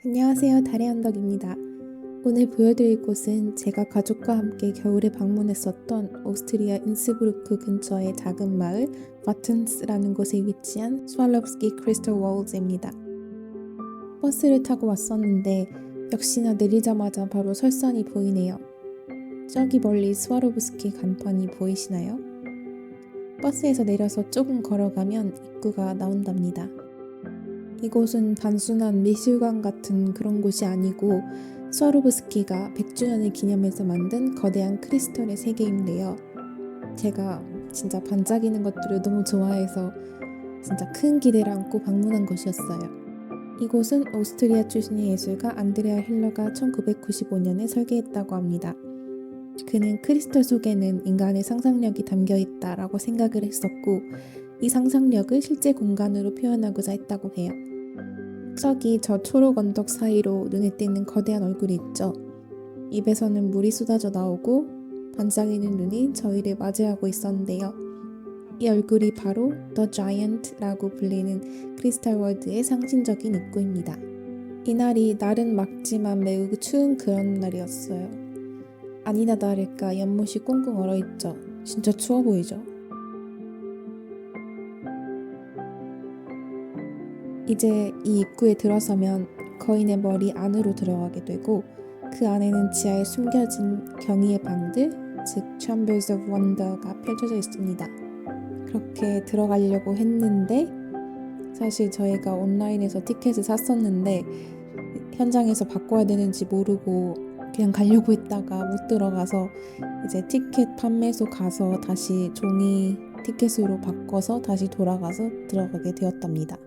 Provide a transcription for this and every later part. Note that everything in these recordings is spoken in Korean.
안녕하세요. 달의 언덕입니다. 오늘 보여드릴 곳은 제가 가족과 함께 겨울에 방문했었던 오스트리아 인스부르크 근처의 작은 마을 바튼스라는 곳에 위치한 스왈롭스키 크리스탈 월즈입니다. 버스를 타고 왔었는데 역시나 내리자마자 바로 설산이 보이네요. 저기 멀리 스와로브스키 간판이 보이시나요? 버스에서 내려서 조금 걸어가면 입구가 나온답니다. 이곳은 단순한 미술관 같은 그런 곳이 아니고 스와로브스키가 100주년을 기념해서 만든 거대한 크리스털의 세계인데요. 제가 진짜 반짝이는 것들을 너무 좋아해서 진짜 큰 기대를 안고 방문한 곳이었어요. 이곳은 오스트리아 출신의 예술가 안드레아 힐러가 1995년에 설계했다고 합니다. 그는 크리스털 속에는 인간의 상상력이 담겨 있다라고 생각을 했었고 이 상상력을 실제 공간으로 표현하고자 했다고 해요. 저기 저 초록 언덕 사이로 눈에 띄는 거대한 얼굴이 있죠. 입에서는 물이 쏟아져 나오고 반짝이는 눈이 저희를 맞이하고 있었는데요. 이 얼굴이 바로 The Giant라고 불리는 크리스탈 월드의 상징적인 입구입니다. 이날이 날은 맑지만 매우 추운 그런 날이었어요. 아니나 다를까 연못이 꽁꽁 얼어있죠. 진짜 추워 보이죠? 이제 이 입구에 들어서면 거인의 머리 안으로 들어가게 되고 그 안에는 지하에 숨겨진 경이의 방들, 즉 Chambers of Wonder가 펼쳐져 있습니다. 그렇게 들어가려고 했는데 사실 저희가 온라인에서 티켓을 샀었는데 현장에서 바꿔야 되는지 모르고 그냥 가려고 했다가 못 들어가서 이제 티켓 판매소 가서 다시 종이 티켓으로 바꿔서 다시 돌아가서 들어가게 되었답니다.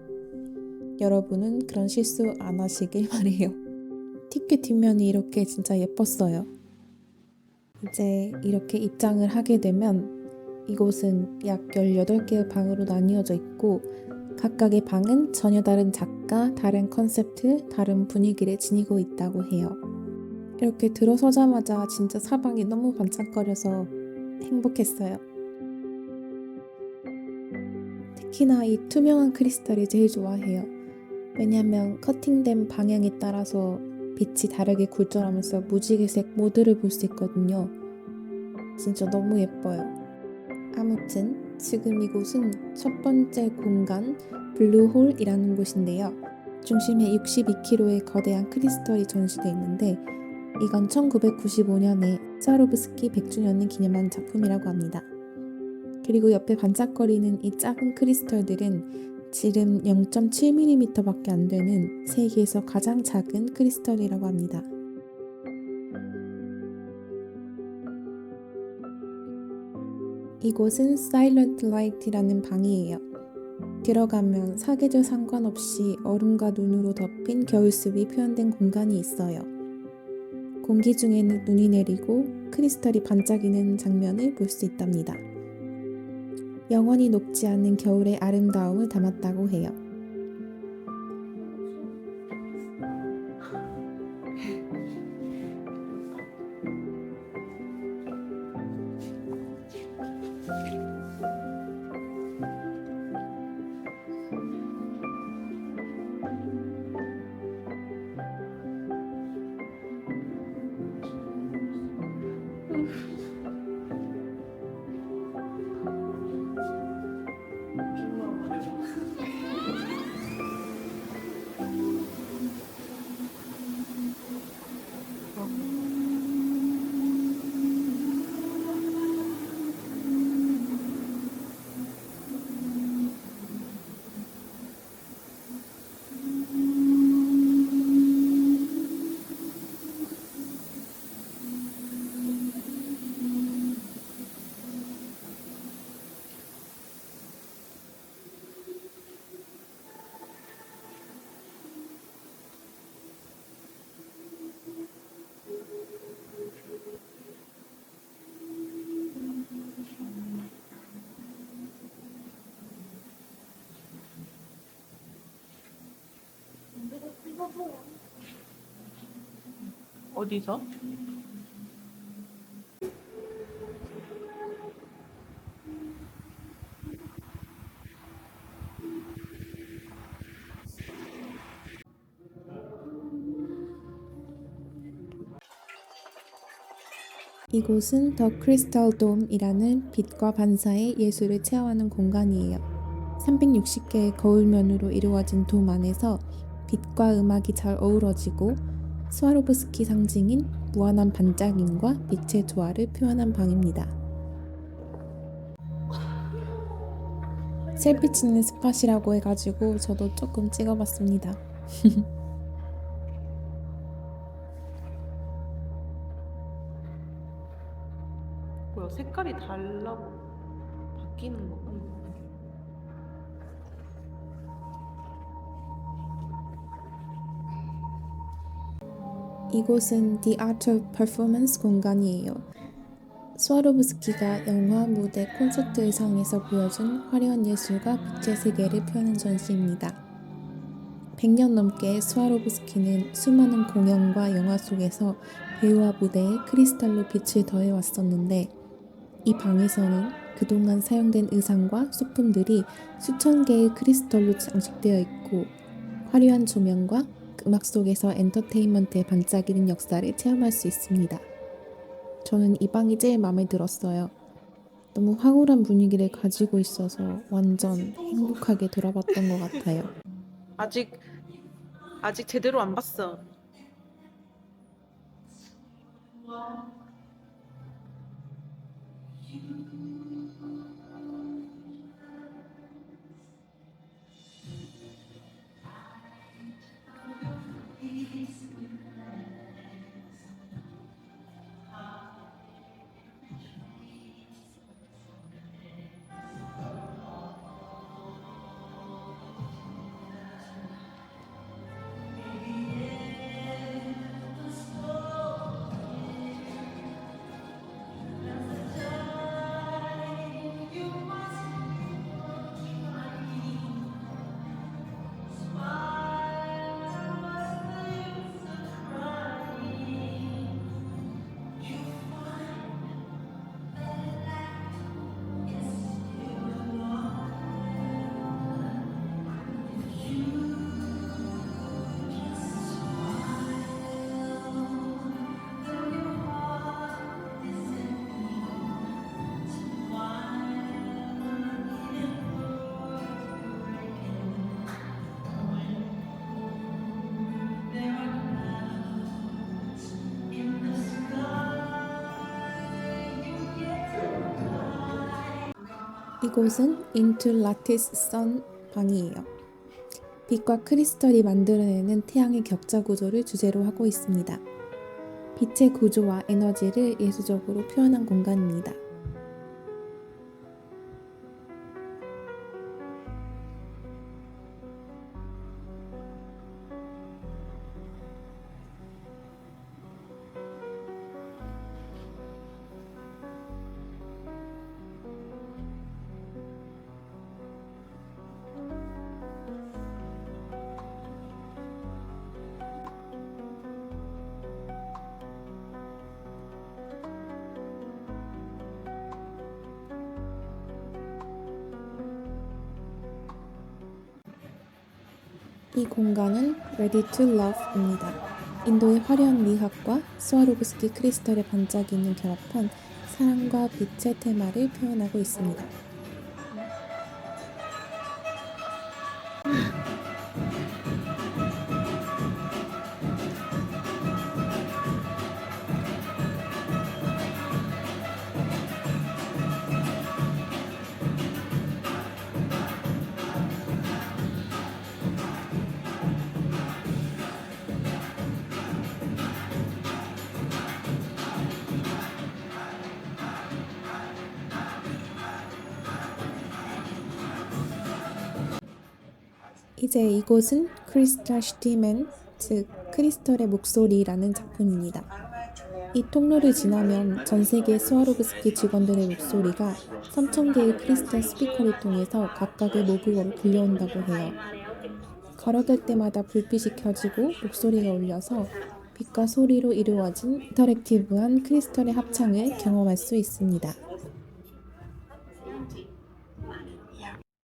여러분은 그런 실수 안 하시길 바래요. 티켓 뒷면이 이렇게 진짜 예뻤어요. 이제 이렇게 입장을 하게 되면 이곳은 약 18개의 방으로 나뉘어져 있고 각각의 방은 전혀 다른 작가, 다른 컨셉트, 다른 분위기를 지니고 있다고 해요. 이렇게 들어서자마자 진짜 사방이 너무 반짝거려서 행복했어요. 특히나 이 투명한 크리스탈이 제일 좋아해요. 왜냐면 커팅된 방향에 따라서 빛이 다르게 굴절하면서 무지개색 모드를 볼 수 있거든요. 진짜 너무 예뻐요. 아무튼 지금 이곳은 첫 번째 공간 블루홀이라는 곳인데요. 중심에 62kg의 거대한 크리스털이 전시되어 있는데 이건 1995년에 스와로브스키 100주년을 기념한 작품이라고 합니다. 그리고 옆에 반짝거리는 이 작은 크리스털들은 지름 0.7mm 밖에 안 되는 세계에서 가장 작은 크리스털이라고 합니다. 이곳은 Silent Light이라는 방이에요. 들어가면 사계절 상관없이 얼음과 눈으로 덮인 겨울숲이 표현된 공간이 있어요. 공기 중에는 눈이 내리고 크리스털이 반짝이는 장면을 볼 수 있답니다. 영원히 녹지 않는 겨울의 아름다움을 담았다고 해요. 어디서? 이곳은 더 크리스탈 돔이라는 빛과 반사의 예술을 체험하는 공간이에요. 360개의 거울면으로 이루어진 돔 안에서 빛과 음악이 잘 어우러지고 스와로브스키 상징인 무한한 반짝임과 빛의 조화를 표현한 방입니다. 셀피 찍는 스팟이라고 해가지고 저도 조금 찍어봤습니다. 뭐야, 색깔이 달라 바뀌는 거. 이곳은 The Art of Performance 공간이에요. 스와로브스키가 영화, 무대, 콘서트 의상에서 보여준 화려한 예술과 빛의 세계를 표현한 전시입니다. 100년 넘게 스와로브스키는 수많은 공연과 영화 속에서 배우와 무대에 크리스탈로 빛을 더해왔었는데 이 방에서는 그동안 사용된 의상과 소품들이 수천 개의 크리스탈로 장식되어 있고 화려한 조명과 음악 속에서 엔터테인먼트의 반짝이는 역사를 체험할 수 있습니다. 저는 이 방이 제일 마음에 들었어요. 너무 황홀한 분위기를 가지고 있어서 완전 행복하게 돌아봤던 것 같아요. 아직 제대로 안 봤어. 이곳은 Into Lattice Sun 방이에요. 빛과 크리스털이 만들어내는 태양의 격자 구조를 주제로 하고 있습니다. 빛의 구조와 에너지를 예술적으로 표현한 공간입니다. 이 공간은 Ready to Love입니다. 인도의 화려한 미학과 스와로브스키 크리스털의 반짝이는 결합한 사랑과 빛의 테마를 표현하고 있습니다. 이제 이곳은 크리스탈 슈티맨, 즉 크리스털의 목소리라는 작품입니다. 이 통로를 지나면 전 세계 스와로브스키 직원들의 목소리가 3,000개의 크리스탈 스피커를 통해서 각각의 모국어로 들려온다고 해요. 걸어갈 때마다 불빛이 켜지고 목소리가 울려서 빛과 소리로 이루어진 인터랙티브한 크리스털의 합창을 경험할 수 있습니다.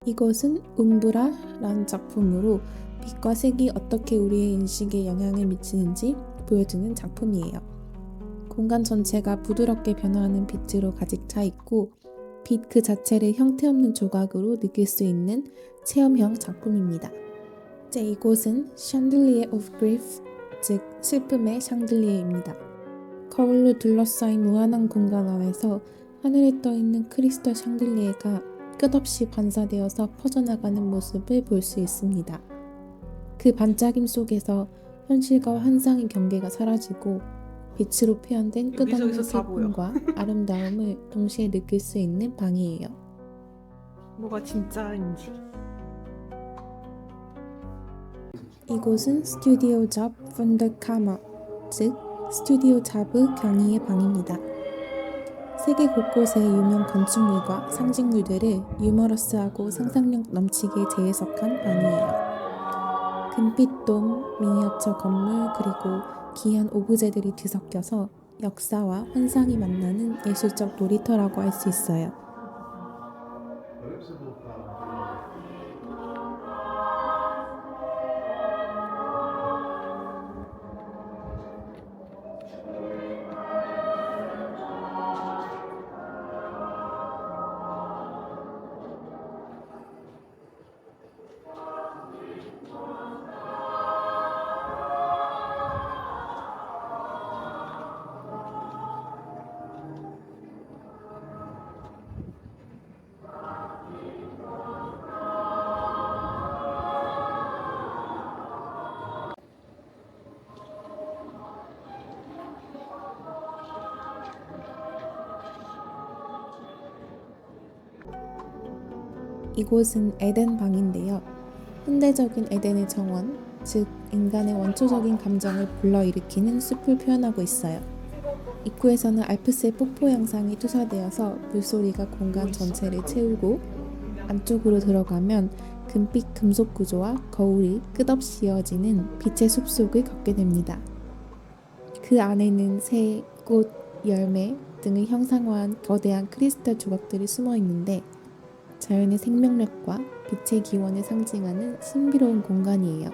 이것은 움브라라는 작품으로 빛과 색이 어떻게 우리의 인식에 영향을 미치는지 보여주는 작품이에요. 공간 전체가 부드럽게 변화하는 빛으로 가득 차 있고 빛 그 자체를 형태없는 조각으로 느낄 수 있는 체험형 작품입니다. 이제 이곳은 샹들리에 of Grief, 즉 슬픔의 샹들리에입니다. 거울로 둘러싸인 무한한 공간 안에서 하늘에 떠있는 크리스탈 샹들리에가 끝없이 반사되어서 퍼져나가는 모습을 볼 수 있습니다. 그 반짝임 속에서 현실과 환상의 경계가 사라지고 빛으로 표현된 끝없는 여기저기서 다 보여. 슬픔과 아름다움을 동시에 느낄 수 있는 방이에요. 뭐가 진짜인지. 이곳은 스튜디오 잡 펀더 카머, 즉 스튜디오 잡의 경희의 방입니다. 세계 곳곳의 유명 건축물과 상징물들을 유머러스하고 상상력 넘치게 재해석한 방이에요. 금빛 돔, 미니어처 건물, 그리고 귀한 오브제들이 뒤섞여서 역사와 환상이 만나는 예술적 놀이터라고 할 수 있어요. 이곳은 에덴 방인데요. 현대적인 에덴의 정원, 즉 인간의 원초적인 감정을 불러일으키는 숲을 표현하고 있어요. 입구에서는 알프스의 폭포 양상이 투사되어서 물소리가 공간 전체를 채우고 안쪽으로 들어가면 금빛 금속 구조와 거울이 끝없이 이어지는 빛의 숲속을 걷게 됩니다. 그 안에는 새, 꽃, 열매 등을 형상화한 거대한 크리스탈 조각들이 숨어 있는데 자연의 생명력과 빛의 기원을 상징하는 신비로운 공간이에요.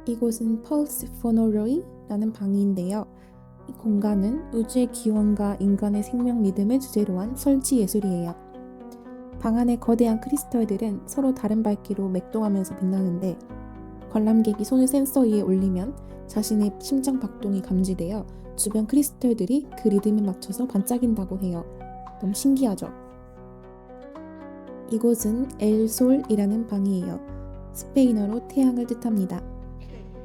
이곳은 펄스 포노로이라는 방인데요. 이 공간은 우주의 기원과 인간의 생명 리듬을 주제로 한 설치 예술이에요. 방 안의 거대한 크리스털들은 서로 다른 밝기로 맥동하면서 빛나는데 관람객이 손을 센서 위에 올리면 자신의 심장 박동이 감지되어 주변 크리스털들이 그 리듬에 맞춰서 반짝인다고 해요. 너무 신기하죠? 이곳은 엘솔이라는 방이에요. 스페인어로 태양을 뜻합니다.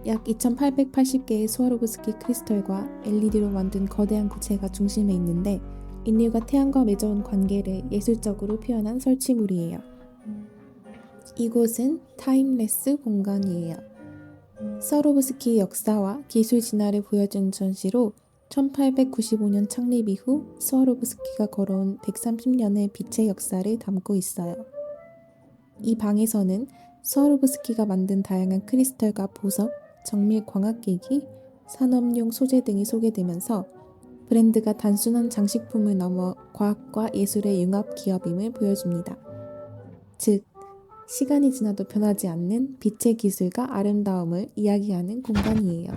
약 2880개의 스와로브스키 크리스털과 LED로 만든 거대한 구체가 중심에 있는데 인류가 태양과 맺어온 관계를 예술적으로 표현한 설치물이에요. 이곳은 타임레스 공간이에요. 스와로브스키의 역사와 기술 진화를 보여준 전시로 1895년 창립 이후 스와로브스키가 걸어온 130년의 빛의 역사를 담고 있어요. 이 방에서는 스와로브스키가 만든 다양한 크리스털과 보석, 정밀 광학기기, 산업용 소재 등이 소개되면서 브랜드가 단순한 장식품을 넘어 과학과 예술의 융합 기업임을 보여줍니다. 즉, 시간이 지나도 변하지 않는 빛의 기술과 아름다움을 이야기하는 공간이에요.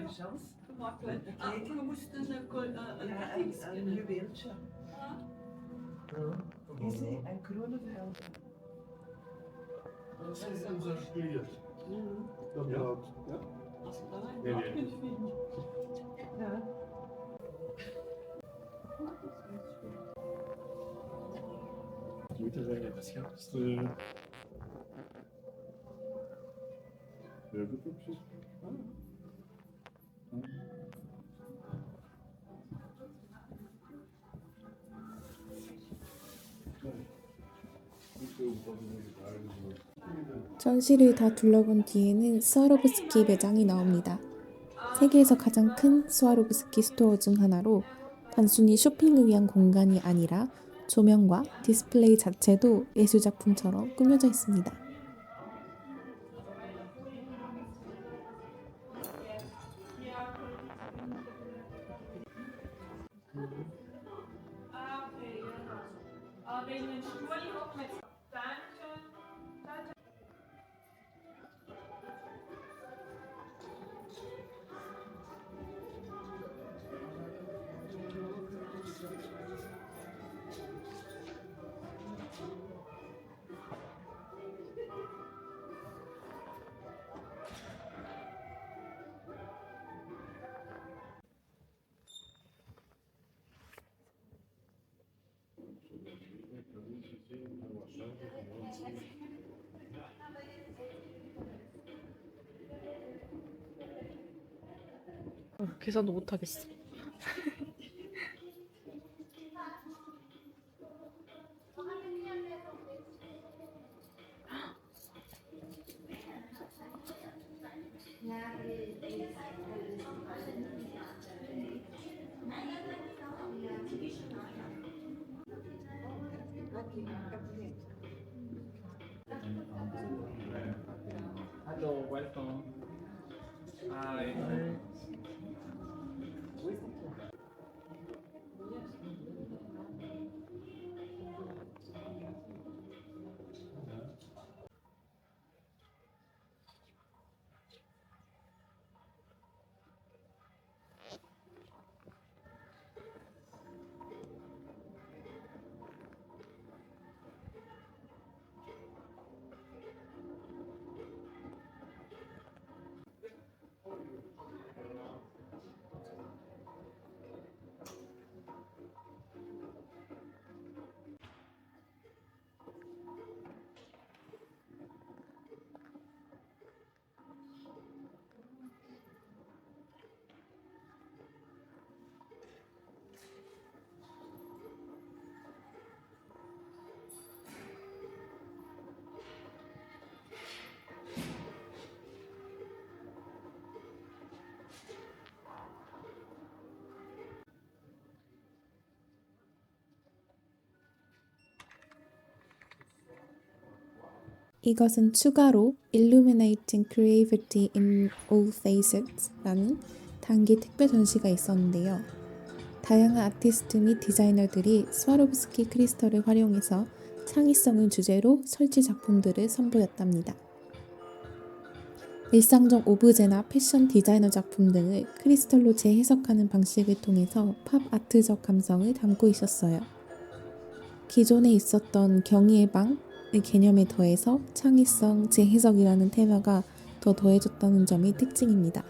chance. Gemakkelijk. Een Ah, keten. we moesten een Ja, kettingske. een juweeltje. Is hij een kronenveld? Dat is een spiegel. Dat Ja. laat. Ja? Als je dat een Nee, blad nee. kunt vinden. Ja. Moet er zijn, dat schat. De heuveltopjes. 전시를 다 둘러본 뒤에는 스와로브스키 매장이 나옵니다. 세계에서 가장 큰 스와로브스키 스토어 중 하나로 단순히 쇼핑을 위한 공간이 아니라 조명과 디스플레이 자체도 예술작품처럼 꾸며져 있습니다. Alleen een stoel ook met tuintje. 계산도 못하겠어. Hello, welcome. Hi. 이것은 추가로 Illuminating Creativity in All Facets라는 단기 특별 전시가 있었는데요. 다양한 아티스트 및 디자이너들이 스와로브스키 크리스털을 활용해서 창의성을 주제로 설치 작품들을 선보였답니다. 일상적 오브제나 패션 디자이너 작품 등을 크리스털로 재해석하는 방식을 통해서 팝 아트적 감성을 담고 있었어요. 기존에 있었던 경의의 방의 개념에 더해서 창의성, 재해석이라는 테마가 더 더해졌다는 점이 특징입니다.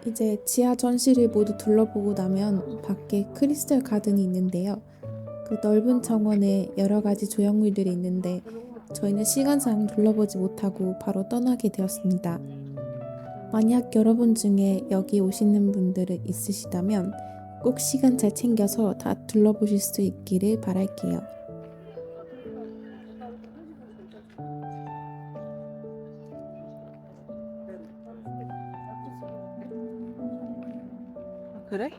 이제 지하 전시를 모두 둘러보고 나면 밖에 크리스탈 가든이 있는데요. 그 넓은 정원에 여러 가지 조형물들이 있는데 저희는 시간상 둘러보지 못하고 바로 떠나게 되었습니다. 만약 여러분 중에 여기 오시는 분들이 있으시다면 꼭 시간 잘 챙겨서 다 둘러보실 수 있기를 바랄게요. 그래?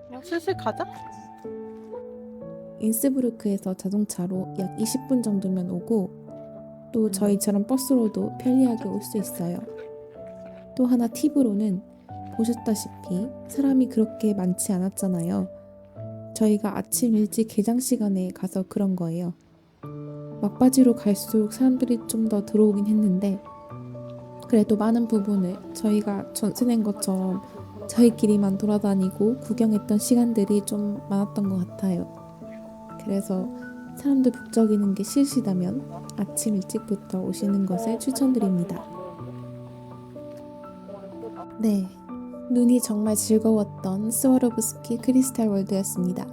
그냥 슬슬 가자. 인스부르크에서 자동차로 약 20분 정도면 오고 또 저희처럼 버스로도 편리하게 올 수 있어요. 또 하나 팁으로는 보셨다시피 사람이 그렇게 많지 않았잖아요. 저희가 아침 일찍 개장 시간에 가서 그런 거예요. 막바지로 갈수록 사람들이 좀 더 들어오긴 했는데 그래도 많은 부분을 저희가 전세 낸 것처럼 저희끼리만 돌아다니고 구경했던 시간들이 좀 많았던 것 같아요. 그래서 사람들 북적이는 게 싫으시다면 아침 일찍부터 오시는 것을 추천드립니다. 네, 눈이 정말 즐거웠던 스와로브스키 크리스탈 월드였습니다.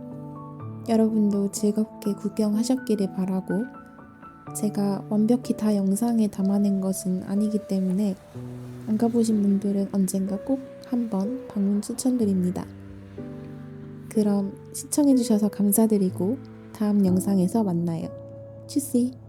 여러분도 즐겁게 구경하셨기를 바라고 제가 완벽히 다 영상에 담아낸 것은 아니기 때문에 안 가보신 분들은 언젠가 꼭 한번 방문 추천드립니다. 그럼 시청해주셔서 감사드리고 다음 영상에서 만나요. 추시!